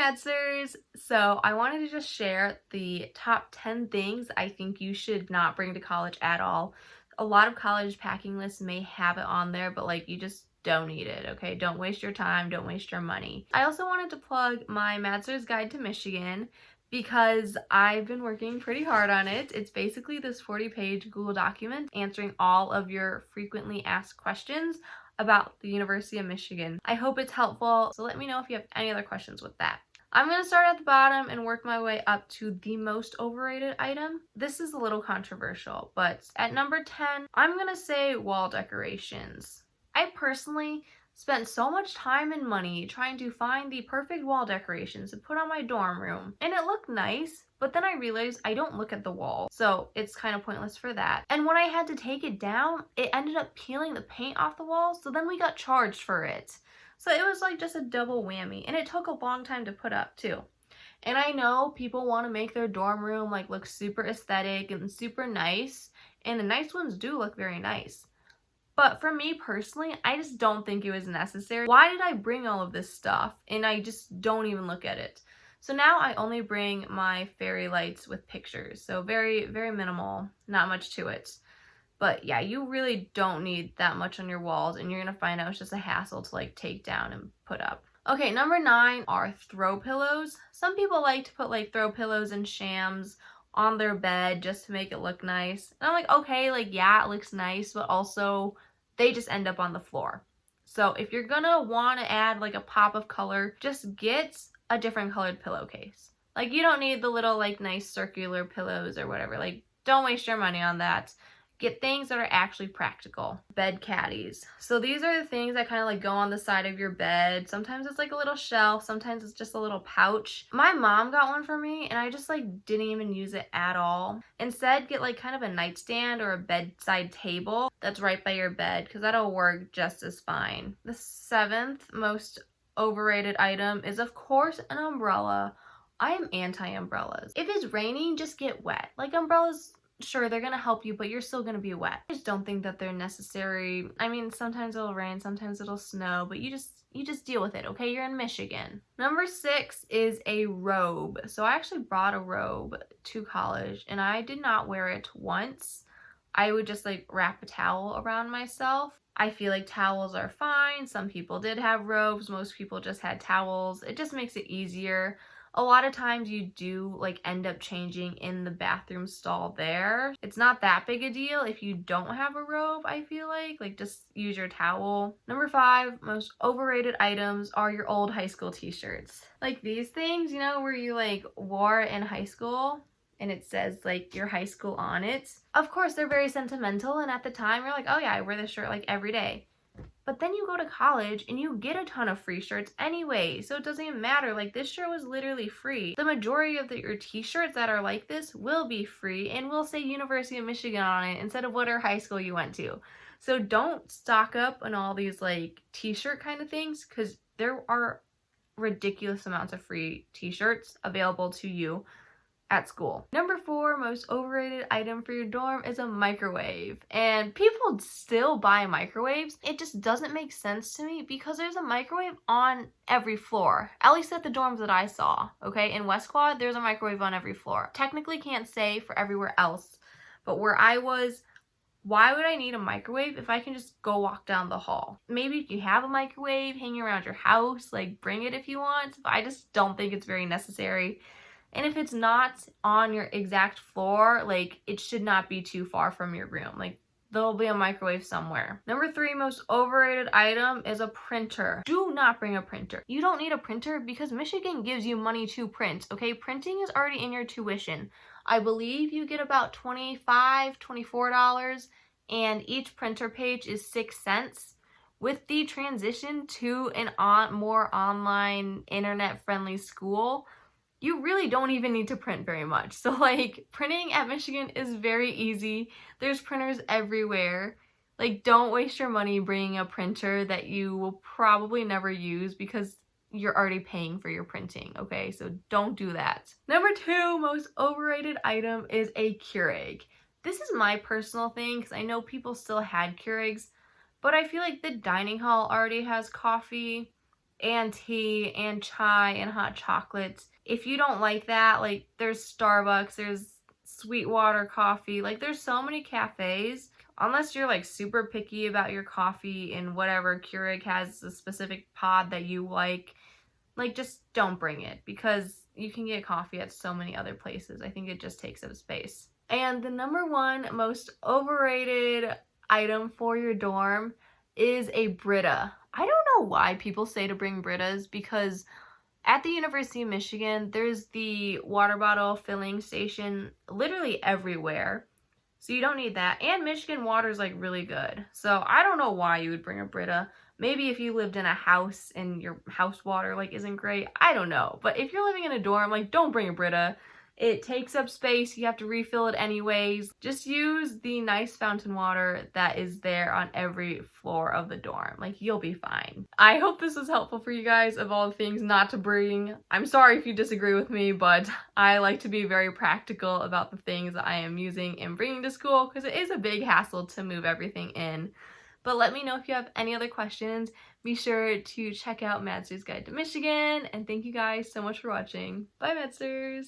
Maddsters! So I wanted to just share the top 10 things I think you should not bring to college at all. A lot of college packing lists may have it on there, but like you just don't need it, okay? Don't waste your time, don't waste your money. I also wanted to plug my Maddsters Guide to Michigan because I've been working pretty hard on it. It's basically this 40-page Google document answering all of your frequently asked questions about the University of Michigan. I hope it's helpful, so let me know if you have any other questions with that. I'm going to start at the bottom and work my way up to the most overrated item. This is a little controversial, but at number 10, I'm going to say wall decorations. I personally spent so much time and money trying to find the perfect wall decorations to put on my dorm room, and it looked nice, but then I realized I don't look at the wall, so it's kind of pointless for that. And when I had to take it down, it ended up peeling the paint off the wall, so then we got charged for it. So it was like just a double whammy, and it took a long time to put up too. And I know people want to make their dorm room like look super aesthetic and super nice, and the nice ones do look very nice. But for me personally, I just don't think it was necessary. Why did I bring all of this stuff and I just don't even look at it? So now I only bring my fairy lights with pictures. So very, very minimal, not much to it. But yeah, you really don't need that much on your walls, and you're gonna find out it's just a hassle to like take down and put up. Okay, number 9 are throw pillows. Some people like to put like throw pillows and shams on their bed just to make it look nice. And I'm like, okay, like yeah, it looks nice, but also they just end up on the floor. So if you're gonna want to add like a pop of color, just get a different colored pillowcase. Like you don't need the little like nice circular pillows or whatever. Like don't waste your money on that. Get things that are actually practical. Bed caddies. So these are the things that kind of like go on the side of your bed. Sometimes it's like a little shelf, sometimes it's just a little pouch. My mom got one for me and I just like didn't even use it at all. Instead, get like kind of a nightstand or a bedside table that's right by your bed, because that'll work just as fine. The 7th most overrated item is of course an umbrella. I am anti-umbrellas. If it's raining, just get wet. Like umbrellas, sure, they're gonna help you, but you're still gonna be wet. I just don't think that they're necessary. I mean, sometimes it'll rain, sometimes it'll snow, but you just deal with it, okay? You're in Michigan. Number 6 is a robe. So I actually brought a robe to college and I did not wear it once. I would just like wrap a towel around myself. I feel like towels are fine. Some people did have robes. Most people just had towels. It just makes it easier. A lot of times you do like end up changing in the bathroom stall there. It's not that big a deal if you don't have a robe, I feel like just use your towel. Number 5 most overrated items are your old high school t-shirts. Like these things, you know, where you like wore in high school and it says like your high school on it. Of course, they're very sentimental, and at the time you're like, oh yeah, I wear this shirt like every day. But then you go to college and you get a ton of free shirts anyway, so it doesn't even matter. Like this shirt was literally free. The majority of your t-shirts that are like this will be free and will say University of Michigan on it instead of whatever high school you went to. So don't stock up on all these like t-shirt kind of things, because there are ridiculous amounts of free t-shirts available to you at school. Number 4 most overrated item for your dorm is a microwave. And people still buy microwaves. It just doesn't make sense to me because there's a microwave on every floor. At least at the dorms that I saw, okay? In West Quad, there's a microwave on every floor. Technically can't say for everywhere else, but where I was, why would I need a microwave if I can just go walk down the hall? Maybe if you have a microwave hanging around your house, like bring it if you want, but I just don't think it's very necessary. And if it's not on your exact floor, like it should not be too far from your room. Like there'll be a microwave somewhere. Number 3 most overrated item is a printer. Do not bring a printer. You don't need a printer because Michigan gives you money to print, okay? Printing is already in your tuition. I believe you get about $25, $24, and each printer page is 6 cents. With the transition to more online internet-friendly school, you really don't even need to print very much. So like printing at Michigan is very easy. There's printers everywhere. Like don't waste your money bringing a printer that you will probably never use because you're already paying for your printing, okay? So don't do that. Number 2 most overrated item is a KEURIG. This is my personal thing because I know people still had KEURIGs, but I feel like the dining hall already has coffee. and tea and chai and hot chocolates. If you don't like that, like there's Starbucks, there's Sweetwater coffee, like there's so many cafes. Unless you're like super picky about your coffee and whatever Keurig has a specific pod that you like just don't bring it, because you can get coffee at so many other places. I think it just takes up space. And the number one most overrated item for your dorm is a Brita. I don't know why people say to bring Britas, because at the University of Michigan, there's the water bottle filling station literally everywhere. So you don't need that. And Michigan water is like really good. So I don't know why you would bring a Brita. Maybe if you lived in a house and your house water like isn't great. I don't know. But if you're living in a dorm, like don't bring a Brita. It takes up space. You have to refill it anyways. Just use the nice fountain water that is there on every floor of the dorm. Like, you'll be fine. I hope this was helpful for you guys of all the things not to bring. I'm sorry if you disagree with me, but I like to be very practical about the things that I am using and bringing to school, because it is a big hassle to move everything in. But let me know if you have any other questions. Be sure to check out Maddster's Guide to Michigan, and thank you guys so much for watching. Bye, Maddsters!